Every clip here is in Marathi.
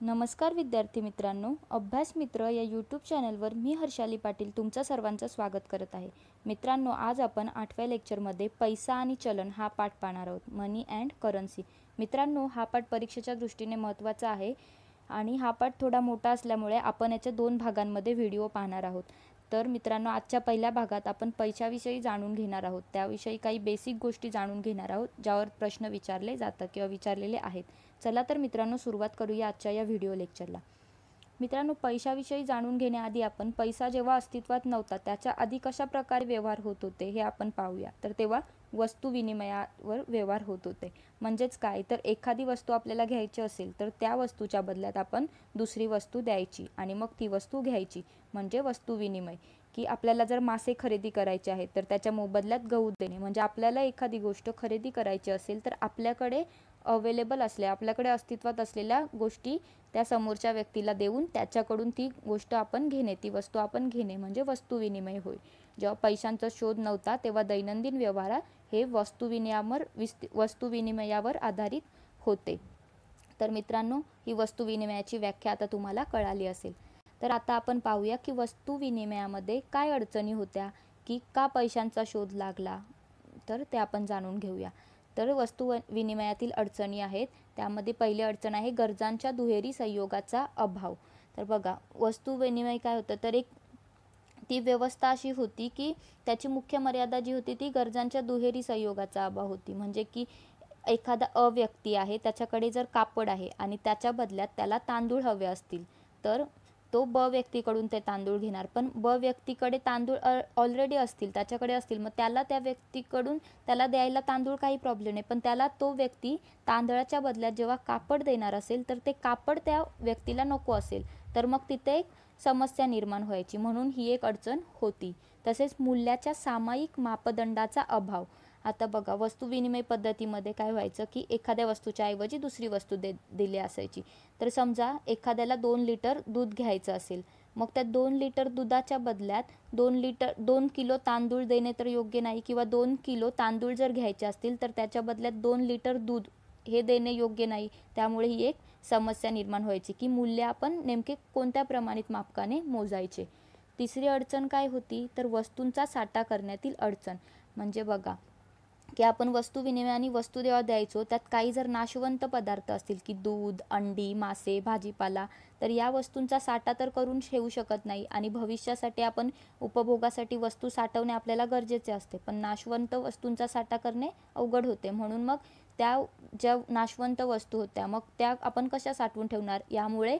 नमस्कार विद्यार्थी मित्रांनो, अभ्यास मित्र या यूट्यूब चॅनलवर मी हर्षाली पाटील तुमचं सर्वांचं स्वागत करत आहे. मित्रांनो, आज आपण 8व्या लेक्चरमध्ये पैसा आणि चलन हा पाठ पाहणार आहोत. मनी अँड करन्सी. मित्रांनो, हा पाठ परीक्षेच्या दृष्टीने महत्त्वाचा आहे आणि हा पाठ थोडा मोठा असल्यामुळे आपण याच्या 2 भागांमध्ये व्हिडिओ पाहणार आहोत. तर मित्रांनो, आजच्या पहिल्या भागात आपण पैशाविषयी जाणून घेणार आहोत. त्याविषयी काही बेसिक गोष्टी जाणून घेणार आहोत, ज्यावर प्रश्न विचारले जातात किंवा विचारलेले आहेत. चला तर मित्रांनो, सुरुवात करूया आजच्या या व्हिडिओ लेक्चरला. मित्रांनो, पैशाविषयी जाणून घेण्याआधी आपण पैसा जेव्हा अस्तित्वात नव्हता त्याच्या आधी कशा प्रकारे व्यवहार होत होते हे आपण पाहूया. तर तेव्हा वस्तू विनिमयावर व्यवहार होत होते. म्हणजेच काय, तर एखादी वस्तू आपल्याला घ्यायची असेल तर त्या वस्तूच्या बदल्यात आपण दुसरी वस्तू द्यायची आणि मग ती वस्तू घ्यायची, म्हणजे वस्तू विनिमय. की आपल्याला जर मासे खरेदी करायचे आहेत तर त्याच्या मोबदल्यात गहू देणे. म्हणजे आपल्याला एखादी गोष्ट खरेदी करायची असेल तर आपल्याकडे अवेलेबल असल्या, आपल्याकडे अस्तित्वात असलेल्या गोष्टी त्या समोरच्या व्यक्तीला देऊन त्याच्याकडून ती गोष्ट आपण घेणे, ती वस्तू आपण घेणे, म्हणजे वस्तू विनिमय होय. जेव्हा पैशांचा शोध नव्हता तेव्हा दैनंदिन व्यवहार हे वस्तू विनिमयावर आधारित होते. तर मित्रांनो, ही वस्तू विनिमयाची व्याख्या आता तुम्हाला कळाली असेल. तर आता आपण पाहूया की वस्तू विनिमयामध्ये काय अडचणी होत्या, की का पैशांचा शोध लागला, तर ते आपण जाणून घेऊया. तर वस्तू विनिमयातील अडचणी आहेत. त्यामध्ये पहिली अडचण आहे गरजांच्या दुहेरी संयोगाचा अभाव. तर बघा, वस्तू विनिमय काय होतं, तर ती व्यवस्था अशी होती की त्याची मुख्य मर्यादा जी होती ती गरजांच्या दुहेरी संयोगाचा अभाव होती. म्हणजे की एखादा व्यक्ती आहे, त्याच्याकडे जर कापड आहे आणि त्याच्या बदल्यात त्याला तांदूळ हवे असतील तर तो व्यक्तीकडून ते तांदूळ घेणार. पण व्यक्तीकडे तांदूळ ऑलरेडी असतील, त्याच्याकडे असतील, मग त्या व्यक्तीकडून त्याला द्यायला तांदूळ काही प्रॉब्लेम नाही. पण त्याला तो व्यक्ती तांदळाच्या बदल्यात जेव्हा कापड देणार असेल तर ते कापड त्या व्यक्तीला नको असेल, तर मग तिथे एक समस्या निर्माण व्हायची. म्हणून ही एक अडचण होती. तसेच मूल्याच्या सामायिक मापदंडाचा अभाव. आता बघा, वस्तू विनिमय पद्धतीमध्ये काय व्हायचं की एखाद्या वस्तूच्या ऐवजी दुसरी वस्तू दिली असायची. तर समजा एखाद्याला 2 लिटर दूध घ्यायचं असेल, मग त्या 2 लिटर दुधाच्या बदल्यात 2 किलो तांदूळ देणे तर योग्य नाही, किंवा 2 किलो तांदूळ जर घ्यायचे असतील तर त्याच्या बदल्यात 2 लिटर दूध हे देणे योग्य नाही. त्यामुळे ही एक समस्या निर्माण व्हायची की मूल्य आपण नेमके कोणत्या प्रमाणित मापकाने मोजायचे. तिसरी अडचण काय होती, तर वस्तूंचा साठा करण्यातील अडचण. म्हणजे बघा की आपण वस्तू विनिमयाने वस्तू जेव्हा द्यायचो त्यात काही जर नाशवंत पदार्थ असतील की दूध, अंडी, मासे, भाजीपाला, तर या वस्तूंचा साठा तर करून ठेवू शकत नाही आणि भविष्यासाठी आपण उपभोगासाठी वस्तू साठवणे आपल्याला गरजेचे असते. पण नाशवंत वस्तूंचा साठा करणे अवघड होते. म्हणून मग त्या ज्या नाशवंत वस्तू होत्या मग त्या आपण कशा साठवून ठेवणार, यामुळे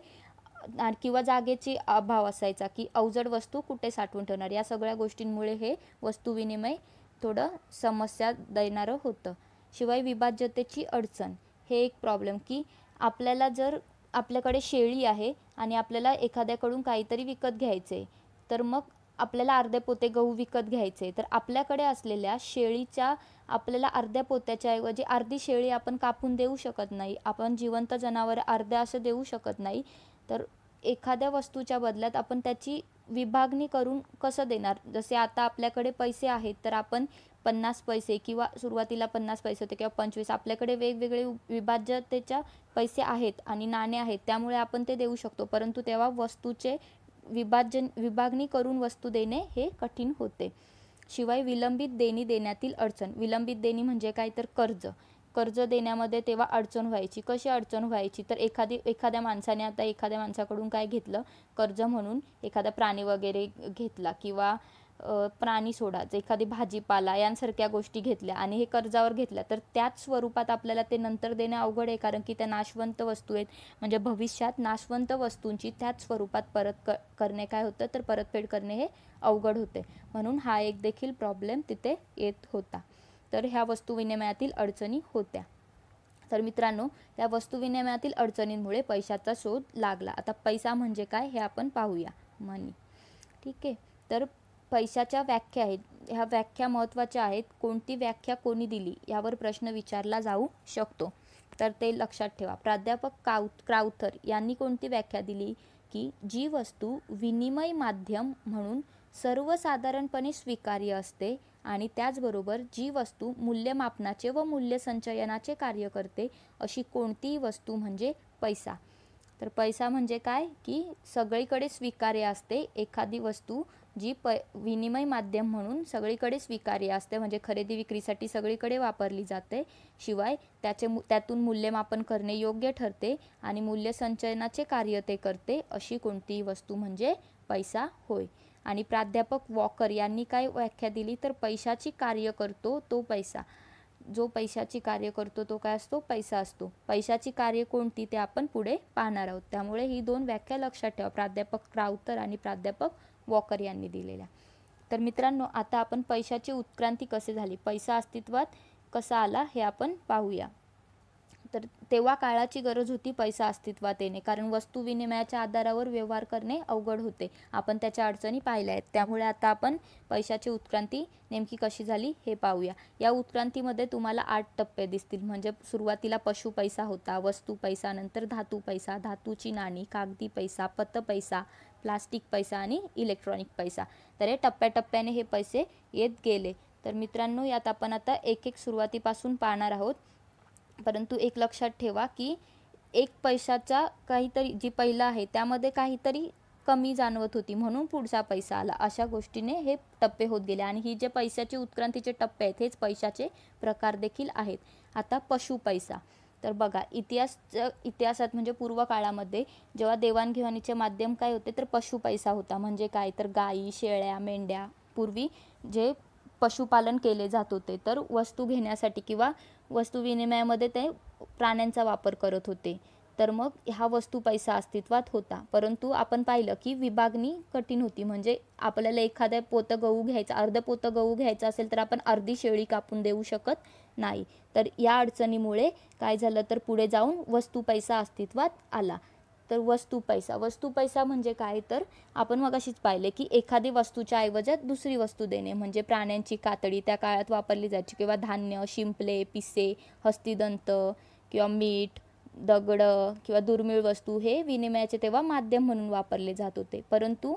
किंवा जागेची अभाव असायचा की अवजड वस्तू कुठे साठवून ठेवणार. या सगळ्या गोष्टींमुळे हे वस्तू विनिमय थोडं समस्या देणारं होतं. शिवाय विभाज्यतेची अडचण हे एक प्रॉब्लेम, की आपल्याकडे शेळी आहे आणि आपल्याला एखाद्याकडून काहीतरी विकत घ्यायचे, तर मग आपल्याला अर्धे पोते गहू विकत घ्यायचे, तर आपल्याकडे असलेल्या शेळीच्या आपल्याला अर्ध्या पोत्याच्या ऐवजी अर्धी शेळी आपण कापून देऊ शकत नाही. आपण जिवंत जनावर अर्ध्या असं देऊ शकत नाही. तर एखाद्या वस्तूच्या बदल्यात आपण त्याची विभागणी करून कसं देणार. जसे आता आपल्याकडे पैसे आहेत तर आपण 50 पैसे किंवा सुरुवातीला 50 पैसे होते किंवा 25, आपल्याकडे वेगवेगळे विभाज्यतेच्या पैसे आहेत आणि नाणे आहेत, त्यामुळे आपण ते देऊ शकतो. परंतु तेव्हा वस्तूचे विभागणी करून वस्तू देणे हे कठीण होते. शिवाय विलंबित देणी देण्यातील अडचण. विलंबित देणी म्हणजे काय, तर कर्ज देण्यामध्ये तेव्हा अडचण व्हायची. कशी अडचण व्हायची, तर एखाद्या माणसाने आता एखाद्या माणसाकडून काय घेतलं, कर्ज म्हणून एखादा प्राणी वगैरे घेतला किंवा प्राणी सोडाच एखादी भाजीपाला यांसारख्या गोष्टी घेतल्या आणि हे कर्जावर घेतल्या, तर त्याच स्वरूपात आपल्याला ते नंतर देणे अवघड आहे, कारण की त्या नाशवंत वस्तू आहेत. म्हणजे भविष्यात नाशवंत वस्तूंची त्याच स्वरूपात करणे काय होतं, तर परतफेड करणे हे अवघड होते. म्हणून हा एक देखील प्रॉब्लेम तिथे येत होता. तर ह्या वस्तू विनिमयातील अडचणी होत्या. तर मित्रांनो, या वस्तू विनिमयातील अडचणींमुळे पैशाचा शोध लागला. आता पैसा म्हणजे काय हे आपण पाहूया. मनी. ठीक आहे. तर पैशाच्या व्याख्या आहेत. ह्या व्याख्या महत्त्वाच्या आहेत. कोणती व्याख्या कोणी दिली यावर प्रश्न विचारला जाऊ शकतो. तर ते लक्षात ठेवा. प्राध्यापक क्राउथर यांनी कोणती व्याख्या दिली, की जी वस्तू विनिमय माध्यम म्हणून सर्वसाधारणपणे स्वीकार्य असते आणि त्याचबरोबर जी वस्तू मूल्यमापनाचे व मूल्यसंचयनाचे कार्य करते अशी कोणतीही वस्तू म्हणजे पैसा. तर पैसा म्हणजे काय की सगळीकडे स्वीकार्य असते, एखादी वस्तू जी विनिमय माध्यम म्हणून सगळीकडे स्वीकार्य असते, म्हणजे खरेदी विक्रीसाठी सगळीकडे वापरली जाते, शिवाय त्यातून मूल्यमापन करणे योग्य ठरते आणि मूल्य संचयनाचे कार्य ते करते अशी कोणतीही वस्तू म्हणजे पैसा होय. आणि प्राध्यापक वॉकर यांनी काय व्याख्या दिली तर पैशाची कार्य करतो तो पैसा, जो पैशाची कार्य करतो तो काय असतो, पैसा असतो. पैशाची कार्य कोणती ते आपण पुढे पाहणार आहोत. त्यामुळे ही दोन व्याख्या लक्षात ठेवा, प्राध्यापक क्राउथर आणि प्राध्यापक वॉकर यांनी दिलेल्या. तर मित्रांनो, आता आपण पैशाची उत्क्रांती कशी झाली, पैसा अस्तित्वात कसा आला हे आपण पाहूया. तर तेव्हा काळाची गरज होती पैसा अस्तित्वात येणे, कारण वस्तू विनिमयाच्या आधारावर व्यवहार करणे अवघड होते. आपण त्याच्या अडचणी पाहिल्या आहेत. त्यामुळे आता आपण पैशाची उत्क्रांती नेमकी कशी झाली हे पाहूया. या उत्क्रांतीमध्ये तुम्हाला 8 टप्पे दिसतील. म्हणजे सुरुवातीला पशु पैसा होता, वस्तू पैसा, नंतर धातू पैसा, धातूची नाणी, कागदी पैसा, पत पैसा, प्लास्टिक पैसा आणि इलेक्ट्रॉनिक पैसा. तर हे टप्प्याटप्प्याने हे पैसे येत गेले. तर मित्रांनो, यात आपण आता एक एक सुरुवातीपासून पाहणार आहोत. परंतु एक लक्षात ठेवा की एक पैशाचा काहीतरी जी पहिला आहे त्यामध्ये काहीतरी कमी जाणवत होती, म्हणून पुढचा पैसा आला. अशा गोष्टीने हे टप्पे होत गेले. आणि ही जे पैशाची उत्क्रांतीचे टप्पे आहेत हेच पैशाचे प्रकार देखील आहेत. आता पशु पैसा. तर बघा, इतिहासात म्हणजे पूर्व काळामध्ये जेव्हा देवाणघेवाणीचे माध्यम काय होते तर पशु पैसा होता. म्हणजे काय तर गायी, शेळ्या, मेंढ्या पूर्वी जे पशुपालन केले जात होते, तर वस्तू घेण्यासाठी किंवा वस्तू विनिमयामध्ये ते प्राण्यांचा वापर करत होते. तर मग हा वस्तू पैसा अस्तित्वात होता. परंतु आपण पाहिलं की विभागणी कठीण होती. म्हणजे आपल्याला एखाद्या पोतं गहू घ्यायचा, अर्ध पोतं गहू घ्यायचं असेल तर आपण अर्धी शेळी कापून देऊ शकत नाही. तर या अडचणीमुळे काय झालं तर पुढे जाऊन वस्तू पैसा अस्तित्वात आला. तर वस्तू पैसा म्हणजे काय तर आपण मगाशीच पाहिले की एखादी वस्तूच्या ऐवजात दुसरी वस्तू देणे. म्हणजे प्राण्यांची कातडी त्या काळात वापरली जायची, किंवा धान्य, शिंपले, पिसे, हस्तिदंत किंवा मीठ, दगड किंवा दुर्मिळ वस्तू हे विनिमयाचे तेव्हा माध्यम म्हणून वापरले जात होते. परंतु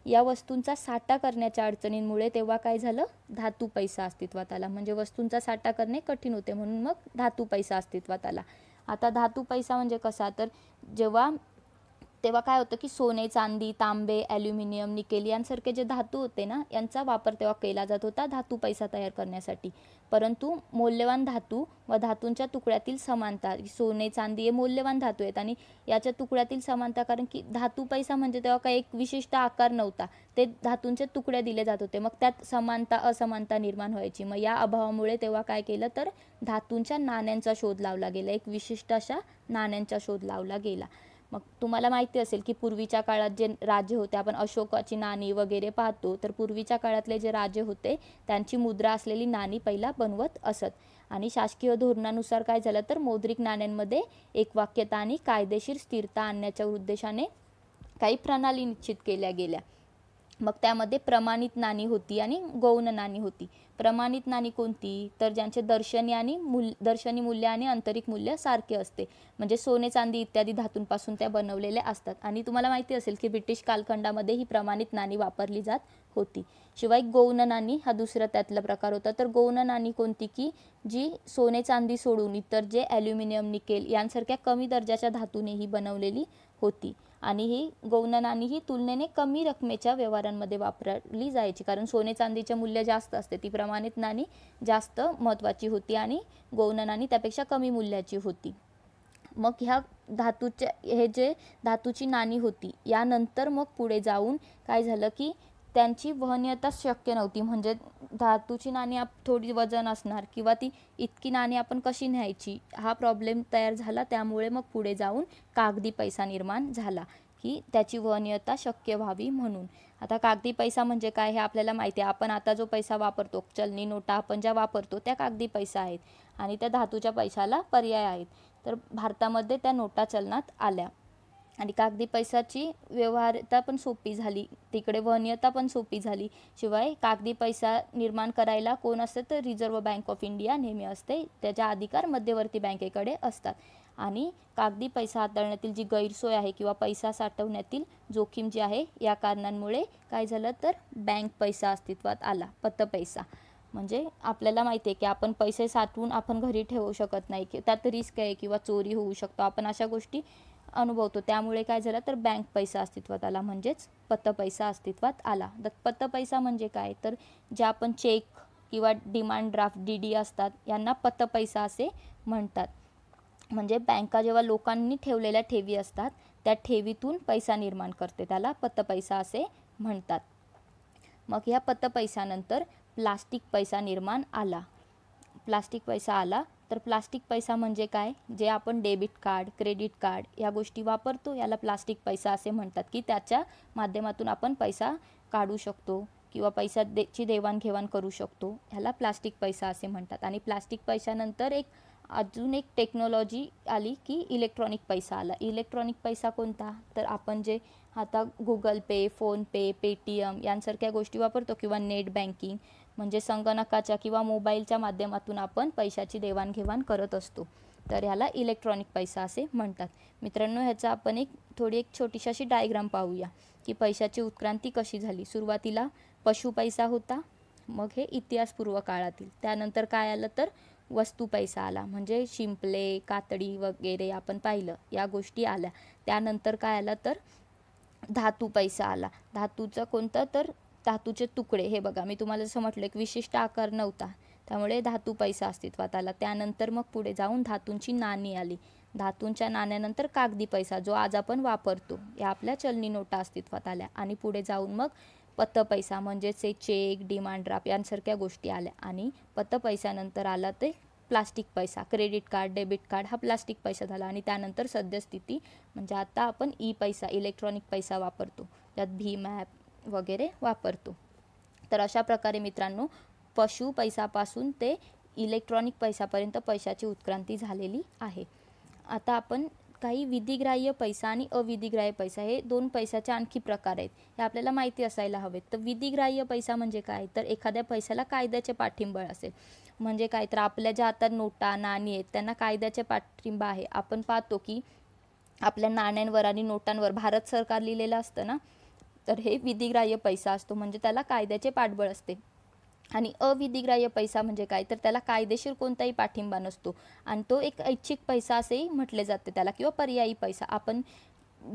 या वस्तूंचा साठा करण्याच्या अडचणींमुळे तेव्हा काय झालं, धातू पैसा अस्तित्वात आला. म्हणजे वस्तूंचा साठा करणे कठीण होते, म्हणून मग धातू पैसा अस्तित्वात आला. आता धातू पैसा म्हणजे कसा, तर तेव्हा काय होतं की सोने, चांदी, तांबे, ॲल्युमिनियम, निकेल यांसारखे जे धातू होते ना, यांचा वापर तेव्हा केला जात होता धातू पैसा तयार करण्यासाठी. परंतु मौल्यवान धातू व धातूंच्या तुकड्यातील समानता, सोने, चांदी हे मौल्यवान धातू आहेत आणि याच्या तुकड्यातील समानता, कारण की धातू पैसा म्हणजे तेव्हा काही एक विशिष्ट आकार नव्हता, ते धातूंचे तुकडे दिले जात होते. मग त्यात समानता असमानता निर्माण व्हायची. मग या अभावामुळे तेव्हा काय केलं तर धातूंच्या नाण्यांचा शोध लावला गेला. एक विशिष्ट अशा नाण्यांचा शोध लावला गेला. मग तुम्हाला माहिती असेल की पूर्वीच्या काळात जे राजे होते, आपण अशोकाची नाणी वगैरे पाहतो, तर पूर्वीच्या काळातले जे राजे होते त्यांची मुद्रा असलेली नाणी पहिला बनवत असत. आणि शासकीय धोरणानुसार काय झालं तर मौद्रिक नाण्यांमध्ये एकवाक्यता आणि कायदेशीर स्थिरता आणण्याच्या उद्देशाने काही प्रणाली निश्चित केल्या गेल्या. मग त्यामध्ये प्रमाणित नाणी होती आणि गौण नाणी होती. प्रमाणित नाणी कोणती तर ज्यांचे दर्शनी मूल्य आणि आंतरिक मूल्य सारखे असते. म्हणजे सोने, चांदी इत्यादी धातूंपासून त्या बनवलेल्या असतात. आणि तुम्हाला माहिती असेल की ब्रिटिश कालखंडामध्ये ही प्रमाणित नाणी वापरली जात होती. शिवाय गौण नाणी हा दुसरा त्यातला प्रकार होता. तर गौण नाणी कोणती की जी सोने, चांदी सोडून इतर जे ॲल्युमिनियम, निकेल यांसारख्या कमी दर्जाच्या धातूनेही बनवलेली होती. आणि ही गौण नाणी ही तुलनेने कमी रकमेच्या व्यवहारांमध्ये वापरली जायची, कारण सोने चांदीचे मूल्य जास्त असते. ती प्रमाणित नाणी जास्त महत्त्वाची होती आणि गौण नाणी त्यापेक्षा कमी मूल्याची होती. मग ह्या धातूची नाणी होती, यानंतर मग पुढे जाऊन काय झालं की त्यांची वहनीयता शक्य नव्हती. म्हणजे धातूची नाणी थोडी वजन असणार किंवा ती इतकी नाणी आपण कशी न्यायची, हा प्रॉब्लेम तयार झाला. त्यामुळे मग पुढे जाऊन कागदी पैसा निर्माण झाला की त्याची वहनीयता शक्य व्हावी म्हणून. आता कागदी पैसा म्हणजे काय हे आपल्याला माहिती आहे. आपण आता जो पैसा वापरतो, चलनी नोटा आपण ज्या वापरतो त्या कागदी पैसा आहेत आणि त्या धातूच्या पैशाला पर्याय आहेत. तर भारतामध्ये त्या नोटा चलनात आल्या आणि कागदी पैशाची व्यवहार्यता पण सोपी झाली, तिकडे वहनीयता पण सोपी झाली. शिवाय कागदी पैसा निर्माण करायला कोण असते तर रिझर्व्ह बँक ऑफ इंडिया नेहमी असते, त्याच्या अधिकार मध्यवर्ती बँकेकडे असतात. आणि कागदी पैसा हाताळण्यातील जी गैरसोय आहे किंवा पैसा साठवण्यातील जोखीम जी आहे, या कारणांमुळे काय झालं तर बँक पैसा अस्तित्वात आला, पतपैसा. म्हणजे आपल्याला माहिती आहे की आपण पैसे साठवून आपण घरी ठेवू शकत नाही, की त्यात रिस्क आहे किंवा चोरी होऊ शकतो. आपण अशा गोष्टी अनुभवतो, त्यामुळे काय झालं तर बँक पैसा अस्तित्वात आला, म्हणजेच पत पैसा अस्तित्वात आला. पत पैसा म्हणजे काय तर जे आपण चेक किंवा डिमांड ड्राफ्ट DD असतात यांना पत पैसा असे म्हणतात. म्हणजे बँका जेव्हा लोकांनी ठेवलेल्या ठेवी असतात त्या ठेवीतून पैसा निर्माण करते, त्याला पत पैसा असे म्हणतात. मग ह्या पत पैशानंतर प्लास्टिक पैसा निर्माण आला. प्लास्टिक पैसा आला तर प्लास्टिक पैसा म्हणजे काय, जे आपण डेबिट कार्ड, क्रेडिट कार्ड या गोष्टी वापरतो याला प्लास्टिक पैसा असे म्हणतात, की त्याच्या माध्यमातून आपण पैसा काढू शकतो किंवा पैशाची देवाणघेवाण करू शकतो, ह्याला प्लास्टिक पैसा असे म्हणतात. आणि प्लास्टिक पैशानंतर अजून एक टेक्नॉलॉजी आली की इलेक्ट्रॉनिक पैसा आला. इलेक्ट्रॉनिक पैसा कोणता तर आपण जे आता गुगल पे, फोनपे, पेटीएम यांसारख्या गोष्टी वापरतो किंवा नेट बँकिंग म्हणजे संगणकाच्या किंवा मोबाईलच्या माध्यमातून आपण पैशाची देवाणघेवाण करत असतो, तर ह्याला इलेक्ट्रॉनिक पैसा असे म्हणतात. मित्रांनो, ह्याचा आपण थोडी एक छोटीशी अशी डायग्राम पाहूया की पैशाची उत्क्रांती कशी झाली. सुरुवातीला पशु पैसा होता, मग हे इतिहासपूर्व काळातील. त्यानंतर काय आलं तर वस्तू पैसा आला, म्हणजे शिंपले, कातडी वगैरे आपण पाहिलं या गोष्टी आल्या. त्यानंतर काय आलं तर धातू पैसा आला. धातूचं कोणतं तर धातूचे तुकडे, हे बघा मी तुम्हाला जसं म्हटलं एक विशिष्ट आकार नव्हता त्यामुळे धातू पैसा अस्तित्वात आला. त्यानंतर मग पुढे जाऊन धातूंची नाणी आली. धातूंच्या नाण्यानंतर कागदी पैसा जो आज आपण वापरतो, या आपल्या चलनी नोटा अस्तित्वात आल्या. आणि पुढे जाऊन मग पत पैसा म्हणजेच चेक, डिमांड ड्राफ्ट यांसारख्या गोष्टी आल्या. आणि पत पैशानंतर आला ते प्लास्टिक पैसा, क्रेडिट कार्ड, डेबिट कार्ड हा प्लास्टिक पैसा झाला. आणि त्यानंतर सद्यस्थिती म्हणजे आता आपण पैसा, इलेक्ट्रॉनिक पैसा वापरतो, त्यात भीम ॲप वगैरे वापरतो. तर अशा प्रकारे मित्रांनो पशु पैसापासून ते इलेक्ट्रॉनिक पैशापर्यंत पैशाची उत्क्रांती झालेली आहे. आता आपण काही विधिग्राह्य पैसा आणि अविधिग्राह्य पैसा हे दोन पैशाचे आणखी प्रकार आहेत, हे आपल्याला माहिती असायला हवेत. तर विधिग्राह्य पैसा म्हणजे काय तर एखाद्या पैशाला कायद्याचे पाठिंबळ असेल. म्हणजे काय तर आपल्या ज्या आता नोटा, नाणी आहेत त्यांना कायद्याचे पाठिंबा आहे. आपण पाहतो की आपल्या नाण्यांवर आणि नोटांवर भारत सरकार लिहिलेलं असतं ना, तर हे विधिग्राह्य पैसा असतो, म्हणजे त्याला कायद्याचे पाठबळ असते. आणि अविधिग्राह्य पैसा म्हणजे काय तर त्याला कायदेशीर कोणताही पाठिंबा नसतो आणि तो एक ऐच्छिक पैसा असेही म्हटले जाते त्याला, किंवा पर्यायी पैसा. आपण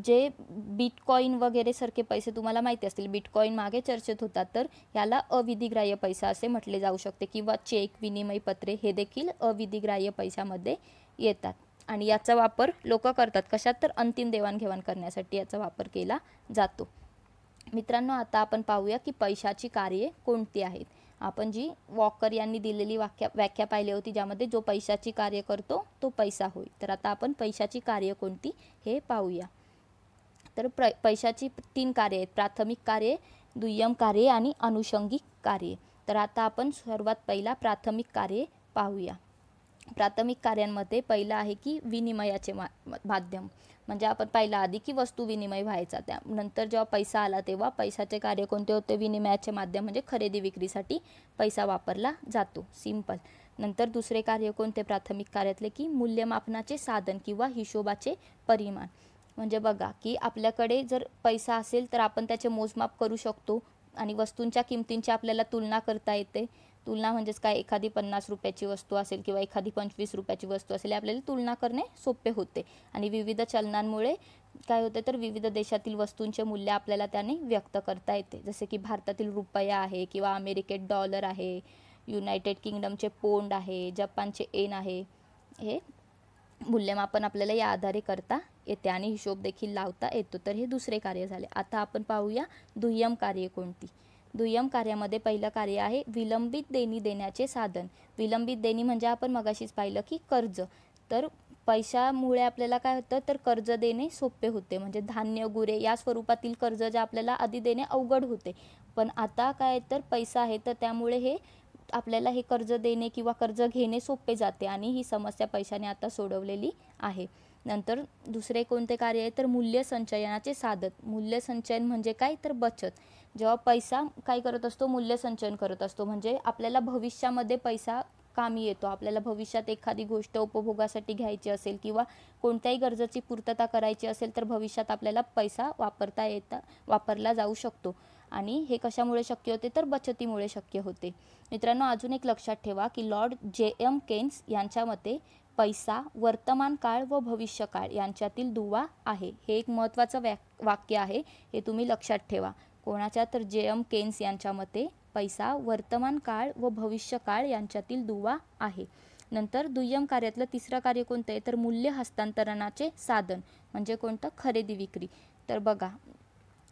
जे बिटकॉइन वगैरे सारखे पैसे तुम्हाला माहिती असतील, बिटकॉइन मागे चर्चेत होतात, तर याला अविधिग्राह्य पैसा असे म्हटले जाऊ शकते. किंवा चेक, विनिमय पत्रे हे देखील अविधिग्राह्य पैशामध्ये येतात. आणि याचा वापर लोक करतात कशात तर अंतिम देवाणघेवाण करण्यासाठी याचा वापर केला जातो. मित्रांनो, आता आपण पाहूया की पैशाची कार्ये कोणती आहेत. आपण जी वॉकर यांनी दिलेली व्याख्या पाहिली होती, ज्यामध्ये जो पैशाची कार्य करतो तो पैसा होय. तर आता आपण पैशाची कार्य कोणती हे पाहूया. तर पैशाची 3 कार्ये आहेत, प्राथमिक कार्ये, दुय्यम कार्ये आणि अनुषंगिक कार्ये. तर आता आपण सर्वात पहिला प्राथमिक कार्ये पाहूया. प्राथमिक कार्यांमध्ये पहिलं आहे की विनिमयाचे माध्यम. म्हणजे आपण पाहिलं आधी की वस्तू विनिमय व्हायचा, त्यानंतर जेव्हा पैसा आला तेव्हा पैशाचे कार्य कोणते होते, विनिमयाचे माध्यम म्हणजे खरेदी विक्रीसाठी पैसा वापरला जातो, सिंपल. नंतर दुसरे कार्य कोणते प्राथमिक कार्यातले की मूल्यमापनाचे साधन किंवा हिशोबाचे परिमाण. म्हणजे बघा की आपल्याकडे जर पैसा असेल तर आपण त्याचे मोजमाप करू शकतो आणि वस्तूंच्या किमतींची आपल्याला तुलना करता येते. तुलना म्हणजेच काय, एखादी 50 रुपयाची वस्तू असेल किंवा एखादी 25 रुपयाची वस्तू असेल, आपल्याला तुलना करणे सोपे होते. आणि विविध चलनांमुळे काय होते तर विविध देशातील वस्तूंचे मूल्य आपल्याला त्याने व्यक्त करता येते. जसे की भारतातील रुपया आहे किंवा अमेरिकेत डॉलर आहे, युनायटेड किंगडमचे पोंड आहे, जपानचे येन आहे. हे मूल्यमापन आपल्याला या आधारे करता येते आणि हिशोब देखील लावता येतो. तर हे दुसरे कार्य झाले. आता आपण पाहूया दुय्यम कार्य कोणती. दुय्यम कार्यामध्ये पहिलं कार्य आहे विलंबित देणी देण्याचे साधन. विलंबित देणी म्हणजे आपण मगाशीच पाहिलं की कर्ज. तर पैशामुळे आपल्याला काय होतं तर कर्ज देणे सोपे होते, म्हणजे धान्य, गुरे या स्वरूपातील कर्ज जे आपल्याला आधी देणे अवघड होते, पण आता काय तर पैसा आहे तर त्यामुळे आपल्याला हे कर्ज देणे किंवा कर्ज घेणे सोपे जाते आणि ही समस्या पैशाने आता सोडवलेली आहे. नंतर दुसरे कोणते कार्य आहे तर मूल्य संचयनाचे साधन. मूल्य संचयन म्हणजे काय तर बचत. जेव्हा पैसा काय करत असतो, मूल्य संचयन करत असतो, म्हणजे आपल्याला भविष्यामध्ये पैसा कामी येतो. आपल्याला भविष्यात एखादी गोष्ट उपभोगासाठी घ्यायची असेल किंवा कोणत्याही गरजेची पूर्तता करायची असेल तर भविष्यात आपल्याला पैसा वापरला जाऊ शकतो. आणि हे कशामुळे शक्य होते तर बचतीमुळे शक्य होते. मित्रांनो, अजून एक लक्षात ठेवा की लॉर्ड JM केन्स यांच्या मते पैसा वर्तमान काळ व भविष्य काळ यांच्यातील दुवा आहे. हे एक महत्त्वाचं वाक्य आहे, हे तुम्ही लक्षात ठेवा. कोणाच्या? तर जे.एम. केन्स यांच्या मते पैसा वर्तमान काळ व भविष्य काळ यांच्यातील दुवा आहे. नंतर दुय्यम कार्यातलं तिसरं कार्य कोणतं आहे? तर मूल्य हस्तांतरणाचे साधन. म्हणजे कोणतं? खरेदी विक्री. तर बघा,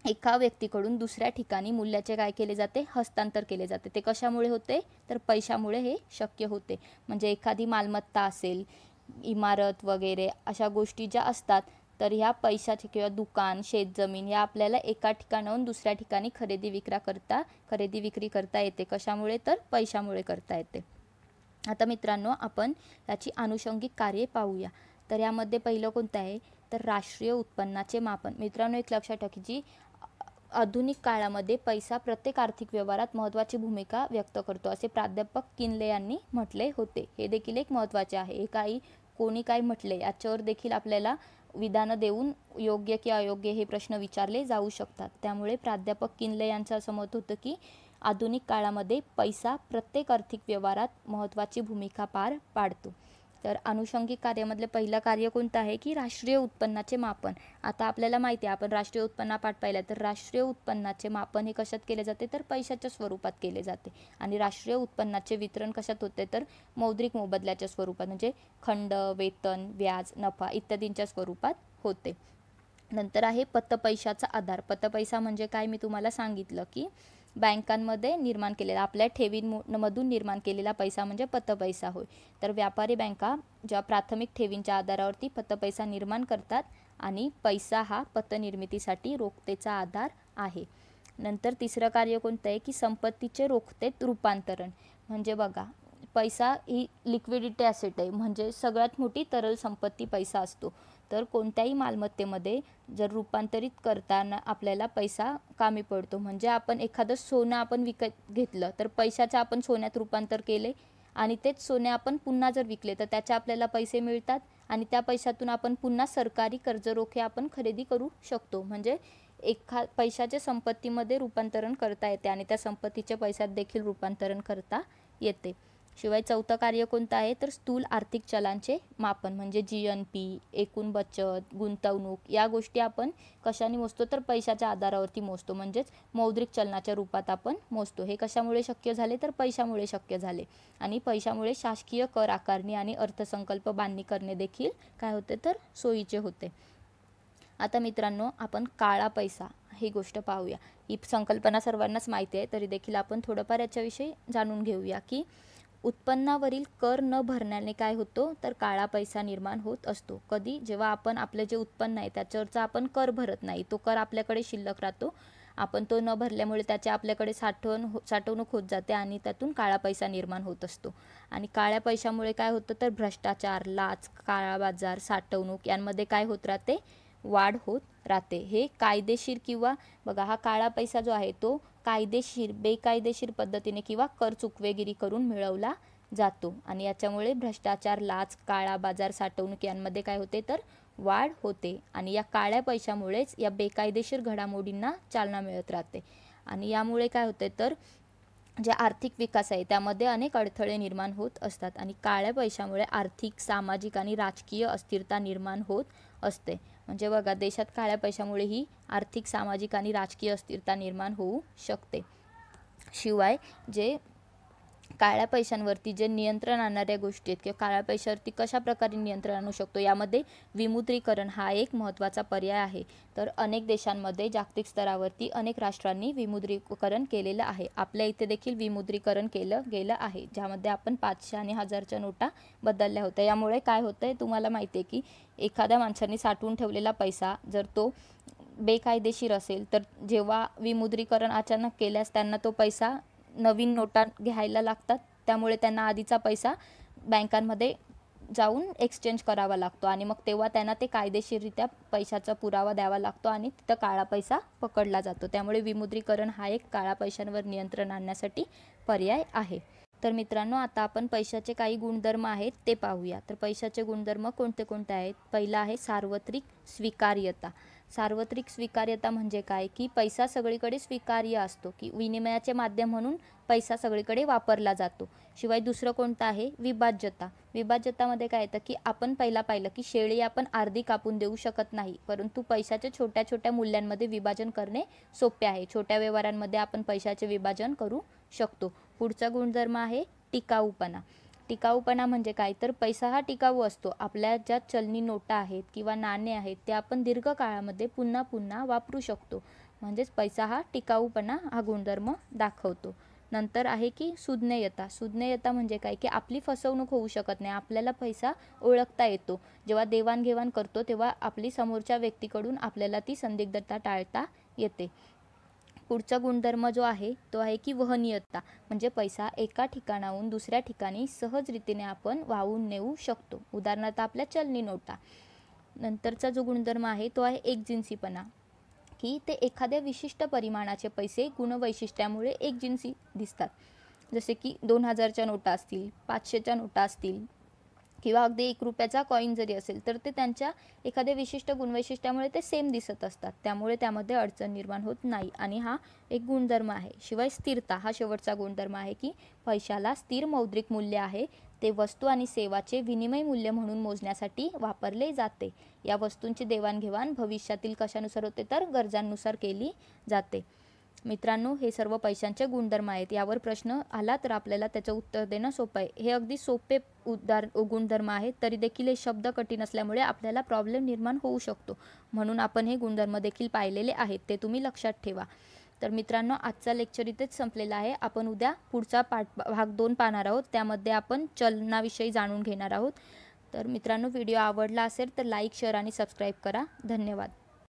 एका व्यक्तीकडून दुसऱ्या ठिकाणी मूल्याचे काय केले जाते? हस्तांतर केले जाते. ते कशामुळे होते? तर पैशामुळे हे शक्य होते. म्हणजे एखादी मालमत्ता असेल, इमारत वगैरे अशा गोष्टी ज्या असतात, तर ह्या पैशाचे किंवा दुकान, शेतजमीन या आपल्याला एका ठिकाणाहून दुसऱ्या ठिकाणी खरेदी विक्री करता येते. कशामुळे? तर पैशामुळे करता येते. आता मित्रांनो, आपण याची आनुषंगिक कार्ये पाहूया. तर यामध्ये पहिलं कोणतं आहे? तर राष्ट्रीय उत्पन्नाचे मापन. मित्रांनो, एक लक्षात ठेवा की आधुनिक काळामध्ये पैसा प्रत्येक आर्थिक व्यवहारात महत्त्वाची भूमिका व्यक्त करतो, असे प्राध्यापक किनले यांनी म्हटले होते. हे देखील एक महत्त्वाचे आहे. कोणी काय म्हटले याच्यावर देखील आपल्याला विधानं देऊन योग्य की अयोग्य हे प्रश्न विचारले जाऊ शकतात. त्यामुळे प्राध्यापक किनले यांचं असं मत होतं की आधुनिक काळामध्ये पैसा प्रत्येक आर्थिक व्यवहारात महत्त्वाची भूमिका पार पाडतो. तर आनुषंगिक कार्यामधलं पहिलं कार्य कोणतं आहे? की राष्ट्रीय उत्पन्नाचे मापन. आता आपल्याला माहिती आहे, आपण राष्ट्रीय उत्पन्नापाठ पाहिला, तर राष्ट्रीय उत्पन्नाचे मापन हे कशात केले जाते? तर पैशाच्या स्वरूपात केले जाते. आणि राष्ट्रीय उत्पन्नाचे वितरण कशात होते? तर मौद्रिक मोबदल्याच्या स्वरूपात, म्हणजे खंड, वेतन, व्याज, नफा इत्यादींच्या स्वरूपात होते. नंतर आहे पतपैशाचा आधार. पतपैसा म्हणजे काय? मी तुम्हाला सांगितलं की बँकांमध्ये निर्माण केलेला, आपल्या ठेवींमधून निर्माण केलेला पैसा म्हणजे पतपैसा होय. तर व्यापारी बँका ज्या प्राथमिक ठेवींच्या आधारावरती पतपैसा निर्माण करतात आणि पैसा हा पतनिर्मितीसाठी रोखतेचा आधार आहे. नंतर तिसरं कार्य कोणतं आहे? की संपत्तीचे रोखतेत रूपांतरण. म्हणजे बघा, पैसा ही लिक्विडिटी ॲसेट आहे, म्हणजे सगळ्यात मोठी तरल संपत्ती पैसा असतो. तर कोणत्याही मालमत्तेमध्ये जर रूपांतरित करताना आपल्याला पैसा कामी पडतो. म्हणजे आपण एखादं सोनं आपण विकत घेतलं, तर पैशाचं आपण सोन्यात रूपांतर केले आणि तेच सोने आपण पुन्हा जर विकले, तर त्याचे आपल्याला पैसे मिळतात आणि त्या पैशातून आपण पुन्हा सरकारी कर्जरोखे आपण खरेदी करू शकतो. म्हणजे पैशाचे संपत्तीमध्ये रूपांतरण करता येते आणि त्या संपत्तीचे पैशात देखील रूपांतरण करता येते. शिवाय चौथं कार्य कोणतं आहे? तर स्थूल आर्थिक चलांचे मापन. म्हणजे GNP, एकूण बचत, गुंतवणूक या गोष्टी आपण कशाने मोजतो? तर पैशाच्या आधारावरती मोजतो. म्हणजेच मौद्रिक चलनाच्या रूपात आपण मोजतो. हे कशामुळे शक्य झाले? तर पैशामुळे शक्य झाले. आणि पैशामुळे शासकीय कर आकारणी आणि अर्थसंकल्प बांधणी करणे देखील काय होते? तर सोयीचे होते. आता मित्रांनो, आपण काळा पैसा ही गोष्ट पाहूया. ही संकल्पना सर्वांनाच माहिती आहे, तरी देखील आपण थोडंफार याच्याविषयी जाणून घेऊया. की उत्पन्नावरील कर न भरण्याने काय होतो? तर काळा पैसा निर्माण होत असतो. कधी? जेव्हा आपण आपलं जे उत्पन्न आहे त्याच्यावरचा आपण कर भरत नाही, तो कर आपल्याकडे शिल्लक राहतो, आपण तो न भरल्यामुळे त्याचे आपल्याकडे साठवणूक होत जाते आणि त्यातून काळा पैसा निर्माण होत असतो. आणि काळ्या पैशामुळे काय होतं? तर भ्रष्टाचार, लाच, काळा बाजार, साठवणूक यांमध्ये काय होत राहते? वाढ होत राहते. हे कायदेशीर किंवा बघा, हा काळा पैसा जो आहे तो कायदेशीर, बेकायदेशीर पद्धतीने किंवा कर चुकवेगिरी करून मिळवला जातो आणि याच्यामुळे भ्रष्टाचार, लाच, काळा बाजार, साठवणूक यांमध्ये काय होते? तर वाढ होते. आणि या काळ्या पैशामुळेच या बेकायदेशीर घडामोडींना चालना मिळत राहते. आणि यामुळे काय होते? तर जे आर्थिक विकास आहे त्यामध्ये अनेक अडथळे निर्माण होत असतात आणि काळ्या पैशामुळे आर्थिक, सामाजिक आणि राजकीय अस्थिरता निर्माण होत असते. म्हणजे बघा, देशात काळ्या पैशामुळे ही आर्थिक, सामाजिक आणि राजकीय अस्थिरता निर्माण होऊ शकते. शिवाय जे काळ्या पैशांवरती जे नियंत्रण आणणाऱ्या गोष्टी आहेत किंवा काळ्या पैशावरती कशा प्रकारे नियंत्रण आणू शकतो, यामध्ये विमुद्रीकरण हा एक महत्त्वाचा पर्याय आहे. तर अनेक देशांमध्ये जागतिक स्तरावरती अनेक राष्ट्रांनी विमुद्रीकरण केलेलं आहे. आपल्या इथे देखील विमुद्रीकरण केलं गेलं आहे, ज्यामध्ये आपण 500 आणि 1000च्या नोटा बदलल्या होत्या. यामुळे काय होतं आहे? तुम्हाला माहिती आहे की एखाद्या माणसाने साठवून ठेवलेला पैसा जर तो बेकायदेशीर असेल, तर जेव्हा विमुद्रीकरण अचानक केल्यास त्यांना तो पैसा नवीन नोटा घ्यायला लागतात. त्यामुळे त्यांना आधीचा पैसा बँकांमध्ये जाऊन एक्सचेंज करावा लागतो आणि मग तेव्हा त्यांना ते कायदेशीररित्या पैशाचा पुरावा द्यावा लागतो आणि तिथं काळा पैसा पकडला जातो. त्यामुळे विमुद्रीकरण हा एक काळा पैशांवर नियंत्रण आणण्यासाठी पर्याय आहे. तर मित्रांनो, आता आपण पैशाचे काही गुणधर्म आहेत ते पाहूया. तर पैशाचे गुणधर्म कोणते कोणते आहेत? पहिला आहे सार्वत्रिक स्वीकार्यता. सार्वत्रिक स्वीकार्यता म्हणजे काय, की पैसा सगळीकडे स्वीकार्य असतो, की विनिमयाचे माध्यम म्हणून पैसा सगळीकडे वापरला जातो. शिवाय दुसरं कोणतं आहे, विभाज्यता. विभाज्यतामध्ये काय येतं, की आपण पहिला पाहिलं की शेळी आपण अर्धी कापून देऊ शकत नाही, परंतु पैशाच्या छोट्या छोट्या मूल्यांमध्ये विभाजन करणे सोपे आहे. छोट्या व्यवहारांमध्ये आपण पैशाचे विभाजन करू शकतो. पुढचा गुणधर्म आहे टिकाऊपणा. टिकाऊपणा म्हणजे काय, तर पैसा हा टिकाऊ असतो. आपल्या ज्या चलनी नोटा आहेत किंवा नाणे आहेत ते आपण दीर्घ काळामध्ये पुन्हा पुन्हा वापरू शकतो. म्हणजेच पैसा हा टिकाऊपणा हा गुणधर्म दाखवतो. नंतर आहे की सुज्ञेयता. सुज्ञेयता म्हणजे काय, की आपली फसवणूक होऊ शकत नाही. आपल्याला पैसा ओळखता येतो. जेव्हा देवाणघेवाण करतो तेव्हा आपली समोरच्या व्यक्तीकडून आपल्याला ती संदिग्धता टाळता येते. पुढचा गुणधर्म जो आहे तो आहे की वहनीयता. म्हणजे पैसा एका ठिकाणाहून दुसऱ्या ठिकाणी सहज रीतीने आपण वाहून नेऊ शकतो. उदाहरणार्थ आपल्या चलनी नोटा. नंतरचा जो गुणधर्म आहे तो आहे एकजिन्सीपणा, की ते एखाद्या विशिष्ट परिमाणाचे पैसे गुणवैशिष्ट्यामुळे एकजिन्सी दिसतात. जसे की 2000च्या नोटा असतील, 500च्या नोटा असतील किंवा अगदी 1 रुपयाचा कॉईन जरी असेल तर ते त्यांच्या एखाद्या विशिष्ट गुणवैशिष्ट्यामुळे ते सेम दिसत असतात. त्यामुळे त्यामध्ये अडचण निर्माण होत नाही आणि हा एक गुणधर्म आहे. शिवाय स्थिरता हा शेवटचा गुणधर्म आहे, की पैशाला स्थिर मौद्रिक मूल्य आहे. ते वस्तू आणि सेवाचे विनिमय मूल्य म्हणून मोजण्यासाठी वापरले जाते. या वस्तूंची देवाणघेवाण भविष्यातील कशानुसार होते, तर गरजांनुसार केली जाते. मित्रांनो, हे सर्व पैशांचे गुणधर्म आहेत. यावर प्रश्न आला तर आपल्याला त्याचं उत्तर देणं सोपं आहे. हे अगदी सोपे गुणधर्म आहेत, तरी देखील हे शब्द कठीण असल्यामुळे आपल्याला प्रॉब्लेम निर्माण होऊ शकतो. म्हणून आपण हे गुणधर्म देखील पाहिलेले आहेत, ते तुम्ही लक्षात ठेवा. तर मित्रांनो, आजचा लेक्चर इथेच संपलेला आहे. आपण उद्या पुढचा भाग 2 पाहणार आहोत. त्यामध्ये आपण चलनाविषयी जाणून घेणार आहोत. तर मित्रांनो, व्हिडिओ आवडला असेल तर लाईक, शेअर आणि सबस्क्राईब करा. धन्यवाद.